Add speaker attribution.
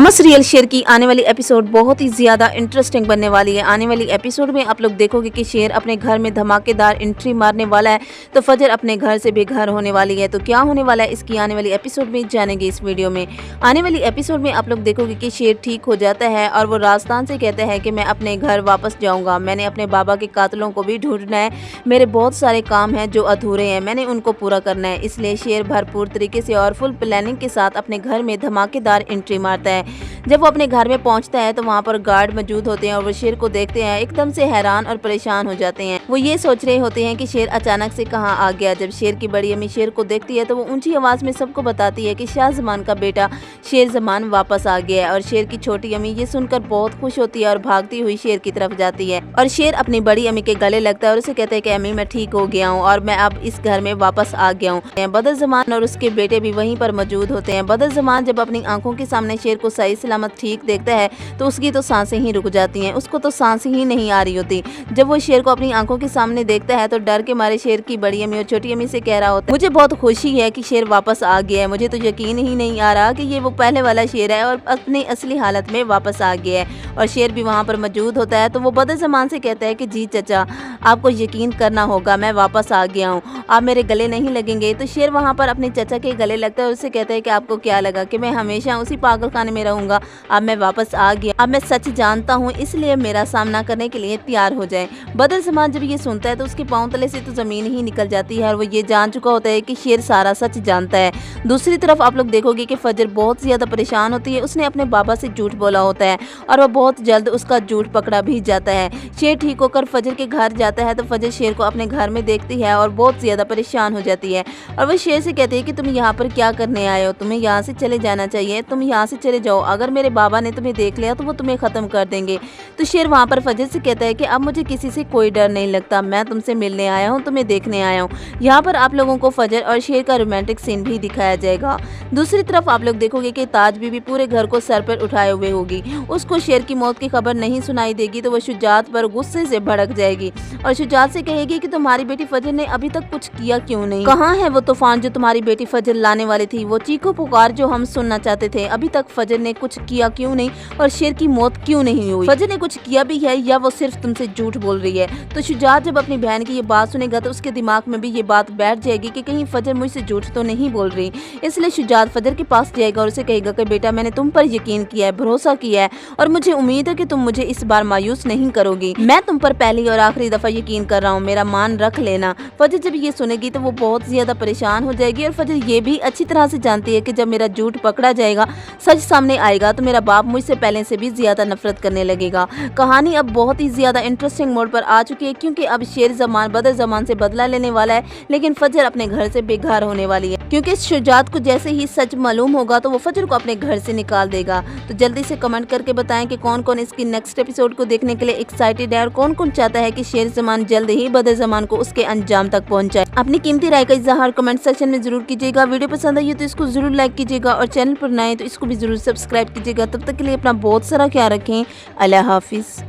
Speaker 1: अमर serial शेर की आने वाली एपिसोड बहुत ही ज़्यादा इंटरेस्टिंग बनने वाली है। आने वाली एपिसोड में आप लोग देखोगे कि शेर अपने घर में धमाकेदार एंट्री मारने वाला है, तो फजर अपने घर से बेघर होने वाली है। तो क्या होने वाला है इसकी आने वाली एपिसोड में जानेंगे इस वीडियो में। आने वाली एपिसोड में आप लोग देखोगे कि शेर ठीक हो जाता है और वो राजस्थान से कहता है कि मैं अपने घर वापस जाऊँगा, मैंने अपने बाबा के कातिलों को भी ढूंढना है, मेरे बहुत सारे काम हैं जो अधूरे हैं, मैंने उनको पूरा करना है। इसलिए शेर भरपूर तरीके से और फुल प्लानिंग के साथ अपने घर में धमाकेदार एंट्री मारता है। जब वो अपने घर में पहुंचता है तो वहां पर गार्ड मौजूद होते हैं और वो शेर को देखते हैं, एकदम से हैरान और परेशान हो जाते हैं। वो ये सोच रहे होते हैं कि शेर अचानक से कहां आ गया। जब शेर की बड़ी अम्मी शेर को देखती है तो वो ऊंची आवाज में सबको बताती है कि शाह जमान का बेटा शेर जमान वापस आ गया है। और शेर की छोटी अम्मी ये सुनकर बहुत खुश होती है और भागती हुई शेर की तरफ जाती है और शेर अपनी बड़ी अम्मी के गले लगता है और उसे कहता है कि अम्मी मैं ठीक हो गया हूँ और मैं अब इस घर में वापस आ गया हूँ। बदर जमान और उसके बेटे भी वहीं पर मौजूद होते हैं। बदर जमान जब अपनी आंखों के सामने शेर को सही सलामत ठीक देखता है तो उसकी तो सांसें ही रुक जाती हैं, उसको तो सांसें ही नहीं आ रही होती। जब वो शेर को अपनी आंखों के सामने देखता है तो डर के मारे शेर की बड़ी अम्मी और छोटी अम्मी से कह रहा होता है मुझे बहुत खुशी है कि शेर वापस आ गया है, मुझे तो यकीन ही नहीं आ रहा कि ये वो पहले वाला शेर है और अपनी असली हालत में वापस आ गया है। और शेर भी वहाँ पर मौजूद होता है तो वो बदर जमान से कहता है कि जी चचा आपको यकीन करना होगा, मैं वापस आ गया हूँ, आप मेरे गले नहीं लगेंगे। तो शेर वहाँ पर अपने चचा के गले लगता है और उससे कहता है कि आपको क्या लगा कि मैं हमेशा उसी पागल खाने में रहूंगा, अब मैं वापस आ गया, अब मैं सच जानता हूँ, इसलिए मेरा सामना करने के लिए तैयार हो जाए। बदर जमान जब ये सुनता है तो उसके पांव तले से तो जमीन ही निकल जाती है और वो ये जान चुका होता है कि शेर सारा सच जानता है। दूसरी तरफ आप लोग देखोगे कि फजर बहुत ज्यादा परेशान होती है, उसने अपने बाबा से झूठ बोला होता है और वह बहुत जल्द उसका झूठ पकड़ा भी जाता है। शेर ठीक होकर फजर के घर जाता है तो फजर शेर को अपने घर में देखती है और बहुत ज्यादा परेशान हो जाती है और वह शेर से कहती है कि तुम यहाँ पर क्या करने आए हो, तुम्हें यहाँ से चले जाना चाहिए, तुम यहाँ से चले जाओ, अगर मेरे बाबा ने तुम्हें देख लिया तो वो तुम्हें खत्म कर देंगे। तो शेर वहाँ पर फजर से कहता है कि अब मुझे किसी से कोई डर नहीं लगता, मैं तुमसे मिलने आया हूँ, तुम्हें देखने आया हूँ। यहाँ पर आप लोगों को फजर और शेर का रोमांटिक सीन भी दिखाया जाएगा। दूसरी तरफ आप लोग देखोगे कि ताज बीबी पूरे घर को सर पर उठाए हुए होगी, उसको शेर की मौत की खबर नहीं सुनाई देगी तो वह शुजात पर गुस्से से भड़क जाएगी और शुजात से कहेगी कि तुम्हारी बेटी फजर ने अभी तक कुछ किया क्यों नहीं, कहाँ है वो तूफान जो तुम्हारी बेटी फजर लाने वाली थी, वो चीखो पुकार जो हम सुनना चाहते थे, अभी तक फजर ने कुछ किया क्यों नहीं और शेर की मौत क्यों नहीं हुई, फजर ने कुछ किया भी है या वो सिर्फ तुमसे झूठ बोल रही है। तो शुजात जब अपनी बहन की ये बात सुनेगा तो उसके दिमाग में भी ये बात बैठ जाएगी कि कहीं फजर मुझसे झूठ तो नहीं बोल रही। इसलिए शुजात फजर के पास जाएगा और उसे कहेगा कि बेटा मैंने तुम पर यकीन किया है, भरोसा किया है और मुझे उम्मीद है कि तुम मुझे इस बार मायूस नहीं करोगी, मैं तुम पर पहली और आखिरी दफा यकीन कर रहा हूँ, मेरा मान रख लेना। फजर जब ये सुनेगी तो वो बहुत ज्यादा परेशान हो जाएगी और फजर ये भी अच्छी तरह से जानती है कि जब मेरा झूठ पकड़ा जाएगा, सच सामने आएगा तो मेरा बाप मुझसे पहले से भी ज्यादा नफरत करने लगेगा। कहानी अब बहुत ही ज्यादा इंटरेस्टिंग मोड पर आ चुकी है क्योंकि अब शेर जमान बदर जमान से बदला लेने वाला है, लेकिन फजर अपने घर से बेघर होने वाली है क्योंकि शुजात को जैसे ही सच मालूम होगा तो वो फजर को अपने घर से निकाल देगा। तो जल्दी से कमेंट करके बताएं कि कौन कौन इसकी नेक्स्ट एपिसोड को देखने के लिए एक्साइटेड है और कौन कौन चाहता है कि शेर जमान जल्द ही बदर जमान को उसके अंजाम तक पहुंचाए। अपनी कीमती राय का इजहार कमेंट सेक्शन में जरूर कीजिएगा। वीडियो पसंद आई तो इसको जरूर लाइक कीजिएगा और चैनल पर नए तो इसको भी जरूर सब्सक्राइब कीजिएगा। तब तक के लिए अपना बहुत सारा ख्याल रखें। अल्लाह हाफिज।